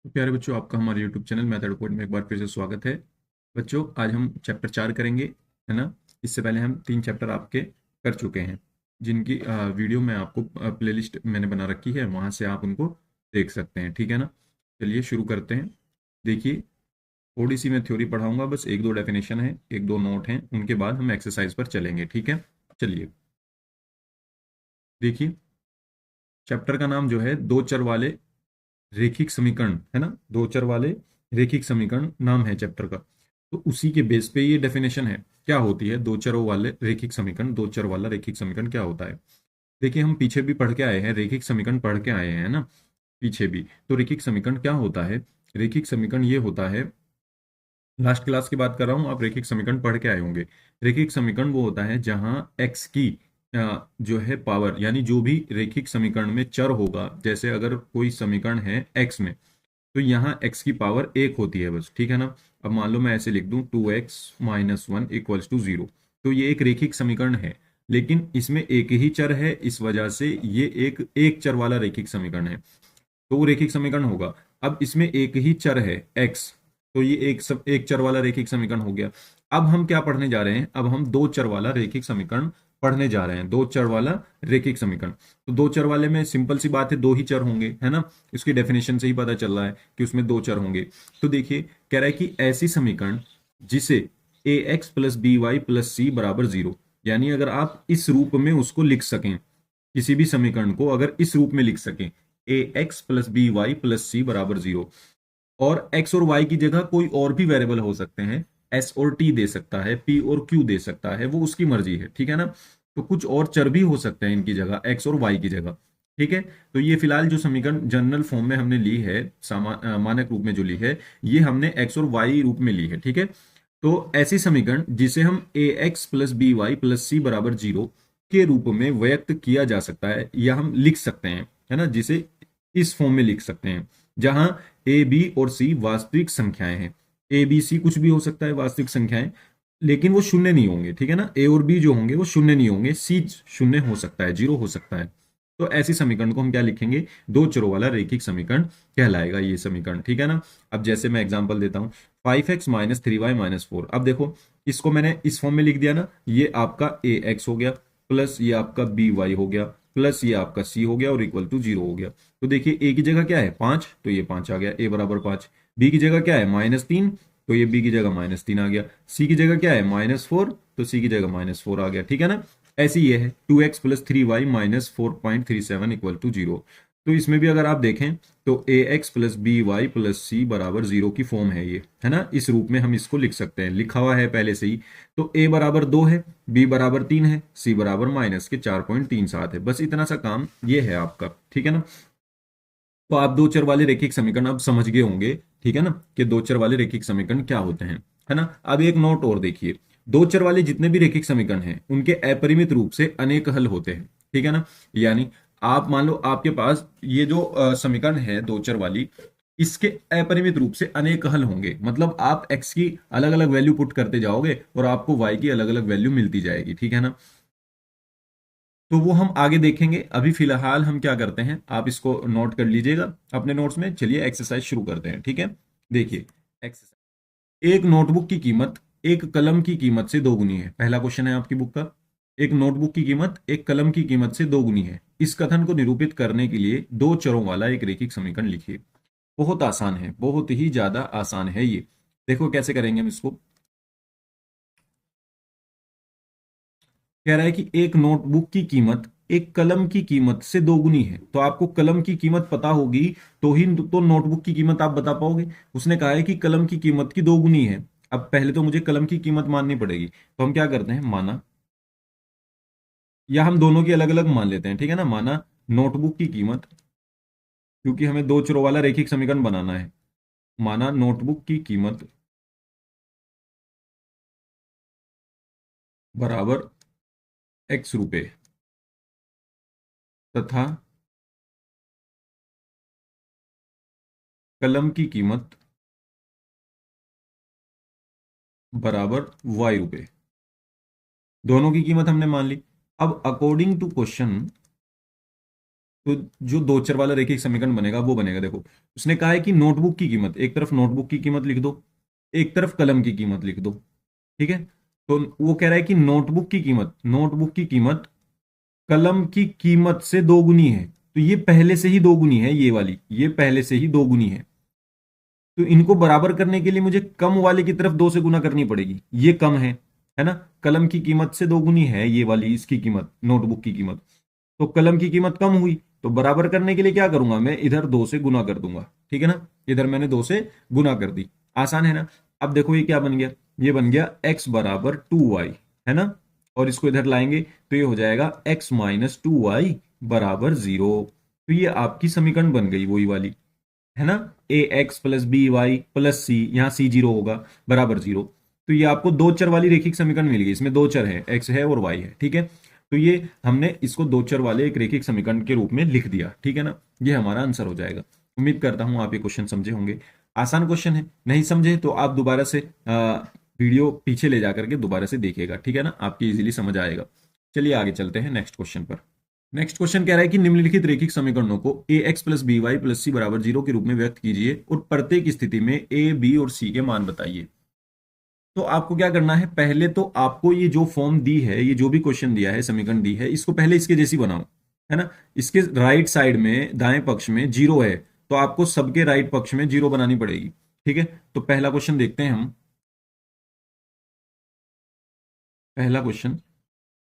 तो प्यारे बच्चों, आपका हमारे YouTube चैनल मेथड कोड में एक बार फिर से स्वागत है। बच्चों, आज हम चैप्टर 4 करेंगे, है ना। इससे पहले हम 3 चैप्टर आपके कर चुके हैं, जिनकी वीडियो मैं आपको प्लेलिस्ट मैंने बना रखी है, वहाँ से आप उनको देख सकते हैं, ठीक है ना। चलिए शुरू करते हैं। देखिए, थोड़ी सी मैं थ्योरी पढ़ाऊंगा, बस एक दो डेफिनेशन है, एक दो नोट हैं, उनके बाद हम एक्सरसाइज पर चलेंगे, ठीक है। चलिए देखिए, चैप्टर का नाम जो है दो चर वाले रेखिक समीकरण, है ना। दो चर वाले रेखिक समीकरण नाम है चैप्टर का। तो उसी के बेस पे ये डेफिनेशन है। क्या होती है दो चरों वाले रेखिक समीकरण, दो चर वाला रेखिक समीकरण क्या होता है। देखिए, हम पीछे भी पढ़ के आए हैं, रेखिक समीकरण पढ़ के आए हैं ना, पीछे भी। तो रेखिक समीकरण क्या होता है। रेखिक समीकरण ये होता है, लास्ट क्लास की बात कर रहा हूँ, आप रेखिक समीकरण पढ़ के आए होंगे। रेखिक समीकरण वो होता है जहां एक्स की जो है पावर, यानी जो भी रेखिक समीकरण में चर होगा, जैसे अगर कोई समीकरण है एक्स में, तो यहाँ x की पावर एक होती है बस, ठीक है ना। अब मान लो मैं ऐसे लिख दूं 2x-1 इक्वल्स टू 0। तो ये एक रेखिक समीकरण है, लेकिन इसमें एक ही चर है, इस वजह से ये एक एक चर वाला रेखिक समीकरण है। तो वो रेखिक समीकरण होगा। अब इसमें एक ही चर है x, तो ये एक चर वाला रेखिक समीकरण हो गया। अब हम क्या पढ़ने जा रहे हैं, अब हम दो चर वाला रेखिक समीकरण पढ़ने जा रहे हैं। दो चर वाला रेखिक समीकरण, तो दो चर वाले में सिंपल सी बात है, दो ही चर होंगे, है ना। इसकी डेफिनेशन से ही पता चल रहा है कि उसमें दो चर होंगे। तो देखिए, कह रहा है कि ऐसी समीकरण जिसे A X plus B Y plus C बराबर 0, यानी अगर आप इस रूप में उसको लिख सकें, किसी भी समीकरण को अगर इस रूप में लिख सकें, A X plus B Y plus C बराबर 0, और एक्स और वाई की जगह कोई और भी वेरिएबल हो सकते हैं, एस और टी दे सकता है, पी और क्यू दे सकता है, वो उसकी मर्जी है, ठीक है ना। तो कुछ और चर भी हो सकते हैं इनकी जगह, एक्स और वाई की जगह, ठीक है। तो ये फिलहाल जो समीकरण जनरल फॉर्म में हमने ली है, मानक रूप में जो ली है, ये हमने एक्स और वाई रूप में ली है, ठीक है। तो ऐसी समीकरण जिसे हम A X plus B Y plus C बराबर 0 के रूप में व्यक्त किया जा सकता है, या हम लिख सकते हैं, है ना, जिसे इस फॉर्म में लिख सकते हैं, जहां ए बी और सी वास्तविक संख्याएं हैं। ए बी सी कुछ भी हो सकता है वास्तविक संख्याएं, लेकिन वो शून्य नहीं होंगे, ठीक है ना। ए और बी जो होंगे वो शून्य नहीं होंगे, सी शून्य हो सकता है, 0 हो सकता है। तो ऐसी समीकरण को हम क्या लिखेंगे, दो चरों वाला रेखिक समीकरण कहलाएगा ये समीकरण, ठीक है ना। अब जैसे मैं एग्जांपल देता हूं, 5x-3y-4। अब देखो, इसको मैंने इस फॉर्म में लिख दिया ना, ये आपका ए एक्स हो गया, प्लस ये आपका बी वाई हो गया, प्लस ये आपका सी हो गया, और इक्वल टू 0 हो गया। तो देखिए, ए की जगह क्या है 5, तो ये 5 आ गया, ए बराबर 5। बी की जगह क्या है -3, तो ये बी की जगह -3 आ गया। सी की जगह क्या है -4, तो सी की जगह -4 आ गया, ठीक है ना। ऐसी ये है 2x plus 3y minus 4.37 equal to 0। तो इसमें भी अगर आप देखें, तो A X plus B Y plus C बराबर 0 की फॉर्म है ये, है ना। इस रूप में हम इसको लिख सकते हैं, लिखा हुआ है पहले से ही। तो ए बराबर 2 है, बी बराबर 3 है, सी बराबर माइनस के 4.37 है। बस इतना सा काम ये है आपका, ठीक है ना। तो आप दो चर वाले रेखिक समीकरण अब समझ गए होंगे, ठीक है ना, कि दो चर वाले रेखिक समीकरण क्या होते हैं, है ना। अब एक नोट और देखिए, दो चर वाले जितने भी रेखिक समीकरण हैं उनके अपरिमित रूप से अनेक हल होते हैं, ठीक है ना। यानी आप मान लो आपके पास ये जो समीकरण है दो चर वाली, इसके अपरिमित रूप से अनेक हल होंगे, मतलब आप एक्स की अलग अलग वैल्यू पुट करते जाओगे और आपको वाई की अलग अलग वैल्यू मिलती जाएगी, ठीक है ना। तो वो हम आगे देखेंगे, अभी फिलहाल हम क्या करते हैं, आप इसको नोट कर लीजिएगा अपने नोट्स में। चलिए एक्सरसाइज शुरू करते हैं, ठीक है। देखिए एक्सरसाइज, एक नोटबुक की कीमत एक कलम की कीमत से दोगुनी है। पहला क्वेश्चन है आपकी बुक का, एक नोटबुक की कीमत एक कलम की कीमत से दोगुनी है। इस कथन को निरूपित करने के लिए दो चरों वाला एक रेखिक समीकरण लिखिए। बहुत आसान है, बहुत ही ज्यादा आसान है ये। देखो कैसे करेंगे हम इसको। कह रहा है कि एक नोटबुक की कीमत एक कलम की कीमत से दोगुनी है। तो आपको कलम की कीमत पता होगी, तो ही तो नोटबुक की कीमत आप बता पाओगे। उसने कहा है कि कलम की कीमत की दोगुनी है। अब पहले तो मुझे कलम की कीमत माननी पड़ेगी, तो हम क्या करते हैं, माना, या हम दोनों की अलग अलग मान लेते हैं, ठीक है ना। माना नोटबुक की कीमत, क्योंकि हमें दो चरों वाला रेखिक समीकरण बनाना है, माना नोटबुक की कीमत बराबर x रुपए, तथा कलम की कीमत बराबर y रुपए। दोनों की कीमत हमने मान ली। अब अकॉर्डिंग टू क्वेश्चन, तो जो दो चर वाला रैखिक समीकरण बनेगा वो बनेगा। देखो उसने कहा है कि नोटबुक की कीमत, एक तरफ नोटबुक की कीमत लिख दो, एक तरफ कलम की कीमत लिख दो। ठीक है, तो वो कह रहा है कि नोटबुक की कीमत कलम की कीमत से दो गुनी है। तो ये पहले से ही दो गुनी है, ये वाली ये पहले से ही दो गुनी है। तो इनको बराबर करने के लिए मुझे कम वाले की तरफ दो से गुना करनी पड़ेगी, ये कम है ना। कलम की कीमत से दो गुनी है ये वाली, इसकी कीमत, नोटबुक की कीमत। तो कलम की कीमत कम हुई, तो बराबर करने के लिए क्या करूंगा, मैं इधर दो से गुना कर दूंगा। ठीक है ना, इधर मैंने दो से गुना कर दी। आसान है ना। अब देखो ये क्या बन गया, ये बन गया x बराबर 2y, है ना। और इसको इधर लाएंगे तो ये हो जाएगा x माइनस 2y बराबर 0। तो ये आपकी समीकरण बन गई वही वाली, है ना। A X plus B Y plus C, यहाँ सी जीरो होगा, बराबर 0। तो ये आपको दो चर वाली रैखिक समीकरण मिल गई, इसमें दो चर है, एक्स है और वाई है। ठीक है, तो ये हमने इसको दो चर वाले एक रैखिक समीकरण के रूप में लिख दिया। ठीक है ना, ये हमारा आंसर हो जाएगा। उम्मीद करता हूं आप ये क्वेश्चन समझे होंगे। आसान क्वेश्चन है, नहीं समझे तो आप दोबारा से वीडियो पीछे ले जाकर के दोबारा से देखिएगा। ठीक है ना, आपकी इजीली समझ आएगा। चलिए आगे चलते हैं नेक्स्ट क्वेश्चन पर। नेक्स्ट क्वेश्चन कह रहा है कि निम्नलिखित रैखिक समीकरणों को A X plus B Y plus C बराबर 0 के रूप में व्यक्त कीजिए और प्रत्येक स्थिति में ए बी और सी के मान बताइए। तो आपको क्या करना है, पहले तो आपको ये जो फॉर्म दी है, ये जो भी क्वेश्चन दिया है, समीकरण दी है, इसको पहले इसके जैसी बनाओ, है ना। इसके राइट साइड में दाएं पक्ष में जीरो है, तो आपको सबके राइट पक्ष में जीरो बनानी पड़ेगी। ठीक है, तो पहला क्वेश्चन देखते हैं हम। पहला क्वेश्चन,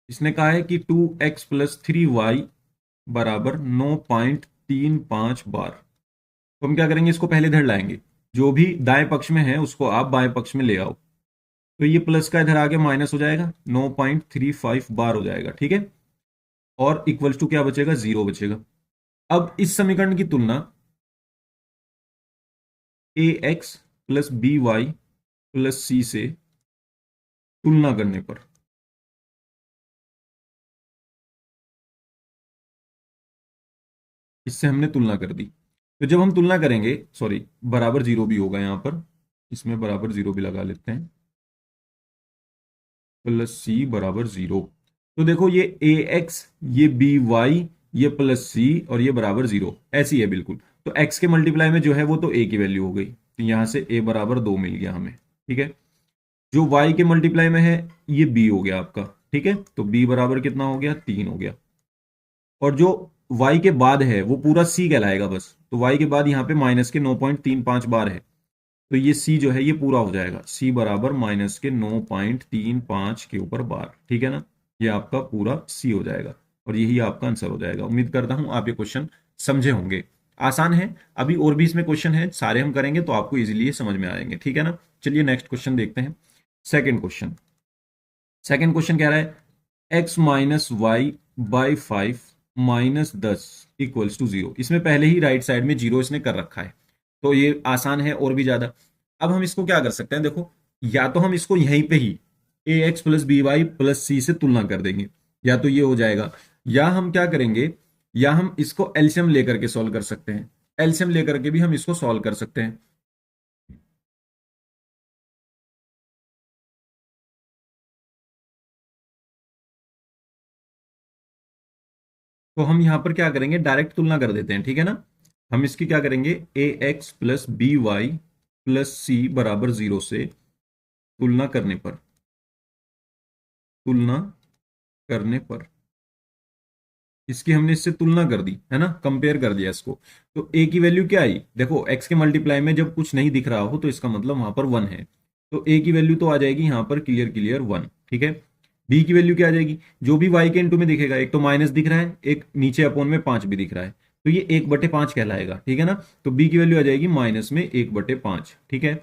इसने कहा है कि 2x प्लस 3y बराबर 9.35 बार। तो हम क्या करेंगे, इसको पहले इधर लाएंगे, जो भी दाएं पक्ष में है उसको आप बाएं पक्ष में ले आओ। तो ये प्लस का इधर आके माइनस हो जाएगा, 9.35 बार हो जाएगा। ठीक है, और इक्वल्स टू क्या बचेगा, 0 बचेगा। अब इस समीकरण की तुलना A X plus B Y plus C से तुलना करने पर, इससे हमने तुलना कर दी। तो जब हम तुलना करेंगे, सॉरी बराबर 0 भी होगा यहां पर, इसमें बराबर 0 भी लगा लेते हैं, प्लस सी बराबर 0। तो देखो ये ए एक्स, ये बी वाई, ये प्लस सी और ये बराबर 0, ऐसी है बिल्कुल। तो एक्स के मल्टीप्लाई में जो है वो तो ए की वैल्यू हो गई, तो यहां से ए बराबर 2 मिल गया हमें। ठीक है, जो वाई के मल्टीप्लाई में है ये बी हो गया आपका। ठीक है, तो बी बराबर कितना हो गया, 3 हो गया। और जो वाई के बाद है वो पूरा सी कहलाएगा बस, तो वाई के बाद यहाँ पे माइनस के 9.35 बार है, तो ये सी जो है ये पूरा हो जाएगा, सी बराबर माइनस के 9.35 के ऊपर बार। ठीक है ना, ये आपका पूरा सी हो जाएगा और यही आपका आंसर हो जाएगा। उम्मीद करता हूं आप ये क्वेश्चन समझे होंगे। आसान है, अभी और भी इसमें क्वेश्चन है, सारे हम करेंगे तो आपको इजीली ये समझ में आएंगे। ठीक है ना, चलिए नेक्स्ट क्वेश्चन देखते हैं। सेकेंड क्वेश्चन, सेकेंड क्वेश्चन कह रहा है X minus Y by 5 minus 10 equals to 0। इसमें पहले ही राइट साइड में जीरो इसने कर रखा है, तो ये आसान है और भी ज्यादा। अब हम इसको क्या कर सकते हैं, देखो या तो हम इसको यहीं पे ही A X plus B Y plus C से तुलना कर देंगे, या तो ये हो जाएगा, या हम क्या करेंगे, या हम इसको एलसीएम लेकर के सॉल्व कर सकते हैं। एलसीएम लेकर के भी हम इसको सॉल्व कर सकते हैं। तो हम यहां पर क्या करेंगे, डायरेक्ट तुलना कर देते हैं। ठीक है ना, हम इसकी क्या करेंगे, A X plus B Y plus C बराबर 0 से तुलना करने पर, तुलना करने पर इसकी हमने इससे तुलना कर दी, है ना, कंपेयर कर दिया इसको। तो ए की वैल्यू क्या आई, देखो एक्स के मल्टीप्लाई में जब कुछ नहीं दिख रहा हो तो इसका मतलब वहां पर 1 है, तो ए की वैल्यू तो आ जाएगी यहां पर क्लियर क्लियर 1। ठीक है, बी की वैल्यू क्या आ जाएगी, जो भी वाई के इनटू में दिखेगा, एक तो माइनस दिख रहा है, एक नीचे अपोन में 5 भी दिख रहा है, तो ये 1/5 कहलाएगा। ठीक है ना, तो बी की वैल्यू आ जाएगी माइनस में 1/5। ठीक है,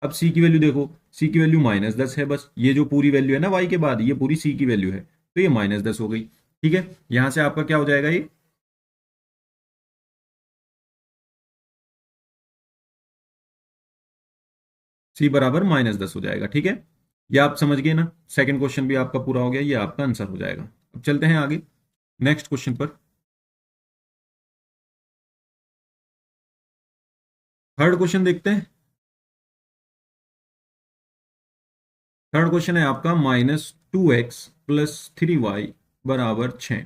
अब सी की वैल्यू देखो, सी की वैल्यू -10 है, बस ये जो पूरी वैल्यू है ना वाई के बाद, ये पूरी सी की वैल्यू है, तो ये -10 हो गई। ठीक है, यहां से आपका क्या हो जाएगा, ये सी बराबर -10 हो जाएगा। ठीक है, ये आप समझ गए ना, सेकंड क्वेश्चन भी आपका पूरा हो गया, ये आपका आंसर हो जाएगा। अब चलते हैं आगे नेक्स्ट क्वेश्चन पर। थर्ड क्वेश्चन देखते हैं। थर्ड क्वेश्चन है आपका -2x प्लस 3y बराबर 6।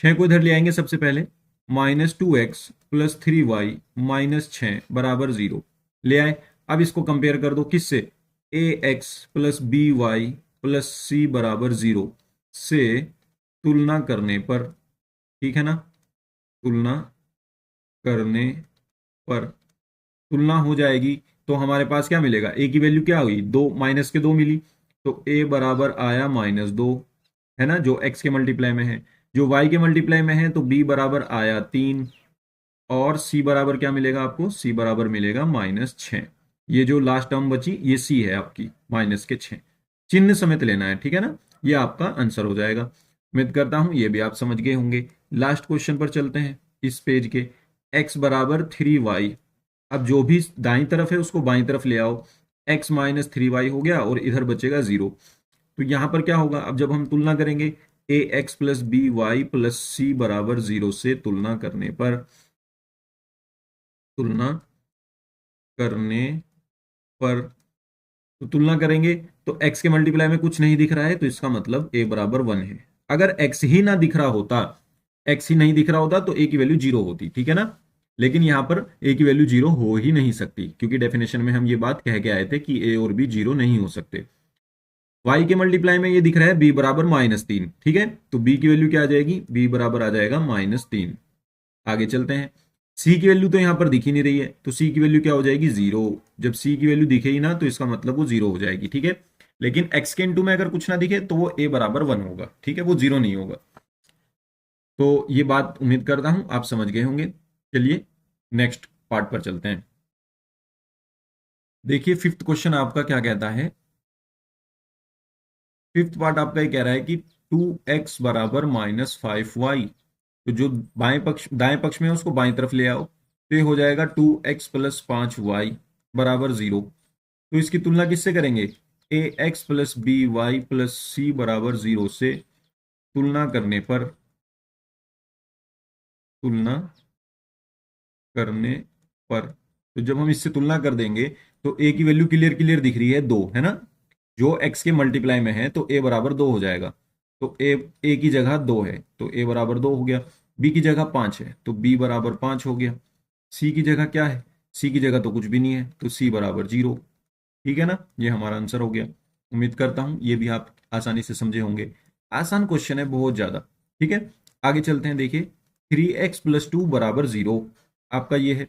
6 को इधर ले आएंगे सबसे पहले, -2x + 3y - 6 बराबर 0 ले आए। अब इसको कंपेयर कर दो किससे, ax + by + c बराबर 0 से तुलना करने पर, ठीक है ना, तुलना करने पर तुलना हो जाएगी तो हमारे पास क्या मिलेगा, a की वैल्यू क्या हुई, 2 माइनस के 2 मिली, तो a बराबर आया -2, है ना, जो x के मल्टीप्लाई में है। जो y के मल्टीप्लाई में है तो b बराबर आया 3, और c बराबर क्या मिलेगा आपको, c बराबर मिलेगा -6। ये जो लास्ट टर्म बची ये c है आपकी, -6 चिन्ह समेत लेना है, ठीक है ना, ये आपका आंसर हो जाएगा। उम्मीद करता हूं ये भी आप समझ गए होंगे। लास्ट क्वेश्चन पर चलते हैं इस पेज के। x बराबर 3y, अब जो भी दाईं तरफ है उसको बाईं तरफ ले आओ, x - 3y हो गया और इधर बचेगा 0। तो यहां पर क्या होगा, अब जब हम तुलना करेंगे ax + by + c बराबर 0 से तुलना करने पर तो तुलना करेंगे तो x के मल्टीप्लाई में कुछ नहीं दिख रहा है तो इसका मतलब a बराबर 1 है। अगर x ही ना दिख रहा होता, x ही नहीं दिख रहा होता तो a की वैल्यू 0 होती, ठीक है ना, लेकिन यहां पर a की वैल्यू 0 हो ही नहीं सकती क्योंकि डेफिनेशन में हम ये बात कह के आए थे कि a और b 0 नहीं हो सकते। y के मल्टीप्लाई में ये दिख रहा है b बराबर -3, ठीक है, तो b की वैल्यू क्या आ जाएगी, b बराबर आ जाएगा -3। आगे चलते हैं, c की वैल्यू तो यहां पर दिख ही नहीं रही है तो c की वैल्यू क्या हो जाएगी, 0। जब c की वैल्यू दिखे ही ना तो इसका मतलब वो 0 हो जाएगी, ठीक है। लेकिन x के इंटू में अगर कुछ ना दिखे तो वो a बराबर 1 होगा, ठीक है, वो 0 नहीं होगा। तो ये बात उम्मीद करता हूं आप समझ गए होंगे। चलिए नेक्स्ट पार्ट पर चलते हैं। देखिए फिफ्थ क्वेश्चन आपका क्या कहता है, फिफ्थ पार्ट आपका ये कह रहा है कि 2x बराबर -5y, तो जो दाएं पक्ष में है उसको बाएं तरफ ले आओ तो ये हो जाएगा 2x + 5y बराबर 0। तो इसकी तुलना किससे करेंगे, ax + by + c बराबर 0 से तुलना करने पर तो जब हम इससे तुलना कर देंगे तो a की वैल्यू क्लियर क्लियर दिख रही है 2, है ना, जो x के मल्टीप्लाई में है तो a बराबर 2 हो जाएगा। तो a की जगह 2 है तो a बराबर 2 हो गया, b की जगह 5 है तो b बराबर 5 हो गया, c की जगह क्या है, c की जगह तो कुछ भी नहीं है तो c बराबर 0, ठीक है ना, ये हमारा आंसर हो गया। उम्मीद करता हूं ये भी आप आसानी से समझे होंगे। आसान क्वेश्चन है बहुत ज्यादा, ठीक है। आगे चलते हैं, देखिए 3x + 2 बराबर 0 आपका ये है।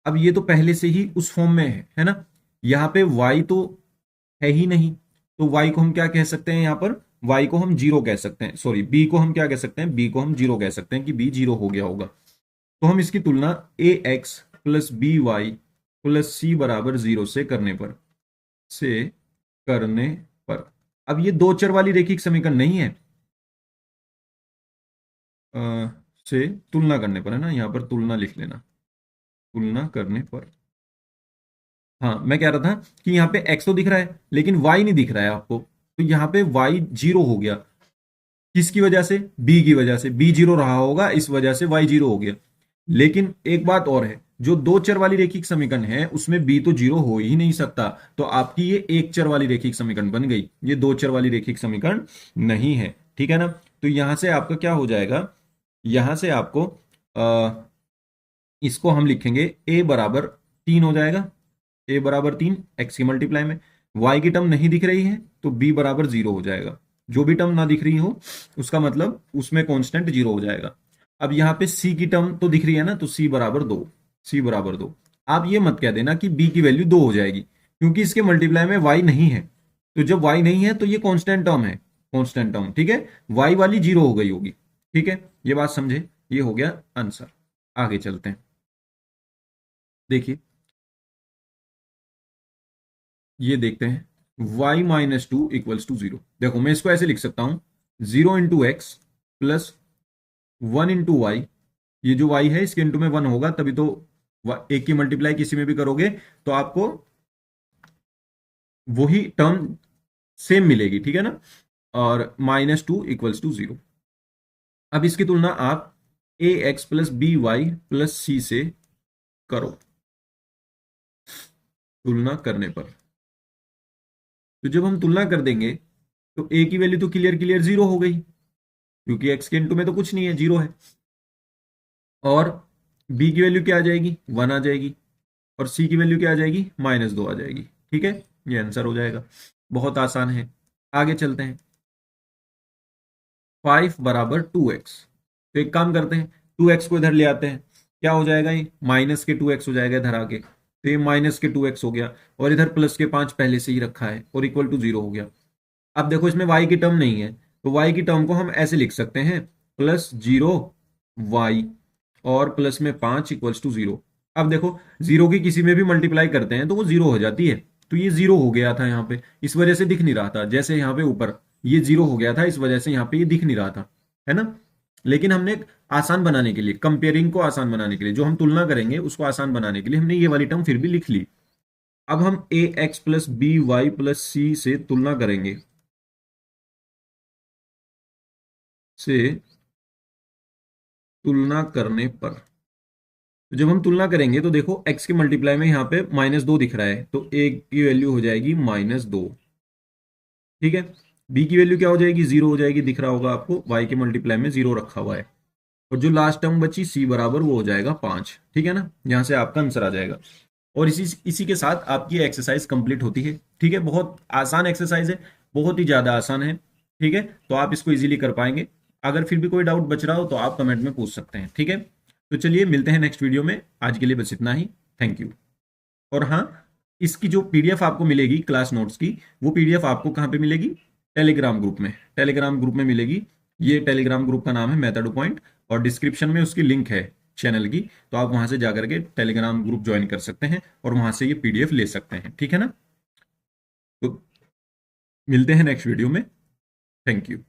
अब ये तो पहले से ही उस फॉर्म में है ना, यहाँ पे y तो है ही नहीं, तो y को हम क्या कह सकते हैं, यहाँ पर y को हम 0 कह सकते हैं, सॉरी b को हम क्या कह सकते हैं, b को हम 0 कह सकते हैं कि b 0 हो गया होगा। तो हम इसकी तुलना ax + by + c बराबर 0 से करने पर, अब ये दो चर वाली रैखिक समीकरण नहीं है, अ, से तुलना करने पर, है ना, यहाँ पर तुलना लिख लेना, तुलना करने पर। हाँ मैं कह रहा था कि यहाँ पे x तो दिख रहा है लेकिन y नहीं दिख रहा है आपको, तो यहाँ पे y 0 हो गया, किसकी वजह से, b की वजह से, b 0 रहा होगा इस वजह से y 0 हो गया। लेकिन एक बात और है, जो दो चर वाली रैखिक समीकरण है उसमें b तो 0 हो ही नहीं सकता, तो आपकी ये एक चर वाली रैखिक समीकरण बन गई, ये दो चर वाली रैखिक समीकरण नहीं है, ठीक है ना। तो यहां से आपका क्या हो जाएगा, यहां से आपको इसको हम लिखेंगे a बराबर 3 हो जाएगा, a बराबर 3 x की मल्टीप्लाई में, y की टर्म नहीं दिख रही है तो b बराबर 0 हो जाएगा, जो भी टर्म ना दिख रही हो उसका मतलब उसमें कांस्टेंट 0 हो जाएगा। अब यहाँ पे c की टर्म तो दिख रही है ना तो c बराबर 2, c बराबर 2। आप ये मत कह देना कि b की वैल्यू 2 हो जाएगी क्योंकि इसके मल्टीप्लाई में y नहीं है, तो जब y नहीं है तो ये कांस्टेंट टर्म है, कांस्टेंट टर्म, ठीक है, y वाली 0 हो गई होगी, ठीक है, ये बात समझे, ये हो गया आंसर। आगे चलते हैं, देखिए ये देखते हैं, y - 2 = 0। देखो मैं इसको ऐसे लिख सकता हूं, 0 × x + 1 × y, ये जो y है इसके इंटू में 1 होगा तभी तो, एक की मल्टीप्लाई किसी में भी करोगे तो आपको वही टर्म सेम मिलेगी, ठीक है ना, और -2 = 0। अब इसकी तुलना आप ax + by + c से करो, तुलना करने पर, तो जब हम तुलना कर देंगे तो a की वैल्यू तो क्लियर क्लियर 0 हो गई क्योंकि x के इंटू में तो कुछ नहीं है, 0 है। और बी की वैल्यू क्या आ जाएगी, 1 आ जाएगी, और सी की वैल्यू क्या आ जाएगी, -2 आ जाएगी। ठीक है, ये आंसर हो जाएगा। बहुत आसान है। आगे चलते हैं। 5 बराबर 2x। तो एक काम करते हैं, 2x को इधर ले आते हैं। क्या हो जाएगा, ये माइनस के 2x हो जाएगा इधर आके, तो ये माइनस के 2x हो गया, और इधर प्लस के 5 पहले से ही रखा है और इक्वल टू 0 हो गया। अब देखो इसमें y की टर्म नहीं है, तो y की टर्म को हम ऐसे लिख सकते हैं, +0y और प्लस में 5 इक्वल्स टू 0। अब देखो, 0 की किसी में भी मल्टीप्लाई करते हैं तो वो 0 हो जाती है। तो ये 0 हो गया था यहाँ पे, इस वजह से दिख नहीं रहा था। जैसे यहाँ पे ऊपर ये 0 हो गया था, इस वजह से यहाँ पे ये दिख नहीं रहा था, है ना। लेकिन हमने आसान बनाने के लिए, कंपेयरिंग को आसान बनाने के लिए, जो हम तुलना करेंगे उसको आसान बनाने के लिए, हमने ये वाली टर्म फिर भी लिख ली। अब हम ax plus B Y plus C से तुलना करेंगे, से तुलना करने पर, तो जब हम तुलना करेंगे तो देखो x के मल्टीप्लाई में यहाँ पे -2 दिख रहा है, तो a की वैल्यू हो जाएगी -2। ठीक है, b की वैल्यू क्या हो जाएगी, 0 हो जाएगी, दिख रहा होगा आपको, y के मल्टीप्लाई में 0 रखा हुआ है। और जो लास्ट टर्म बची c बराबर, वो हो जाएगा 5। ठीक है ना, यहाँ से आपका आंसर आ जाएगा। और इसी इसी के साथ आपकी एक्सरसाइज कंप्लीट होती है। ठीक है, बहुत आसान एक्सरसाइज है, बहुत ही ज़्यादा आसान है। ठीक है, तो आप इसको इजीली कर पाएंगे। अगर फिर भी कोई डाउट बच रहा हो तो आप कमेंट में पूछ सकते हैं। ठीक है, तो चलिए मिलते हैं नेक्स्ट वीडियो में। आज के लिए बस इतना ही। Thank you. और हाँ, इसकी जो पीडीएफ आपको मिलेगी क्लास नोट्स की, वो पीडीएफ आपको कहाँ पे मिलेगी, टेलीग्राम ग्रुप में। टेलीग्राम ग्रुप में मिलेगी। ये टेलीग्राम ग्रुप का नाम है मेथड पॉइंट, और डिस्क्रिप्शन में उसकी लिंक है चैनल की, तो आप वहां से जाकर के टेलीग्राम ग्रुप ज्वाइन कर सकते हैं और वहां से ये पीडीएफ ले सकते हैं। ठीक है ना, तो मिलते हैं नेक्स्ट वीडियो में। Thank you.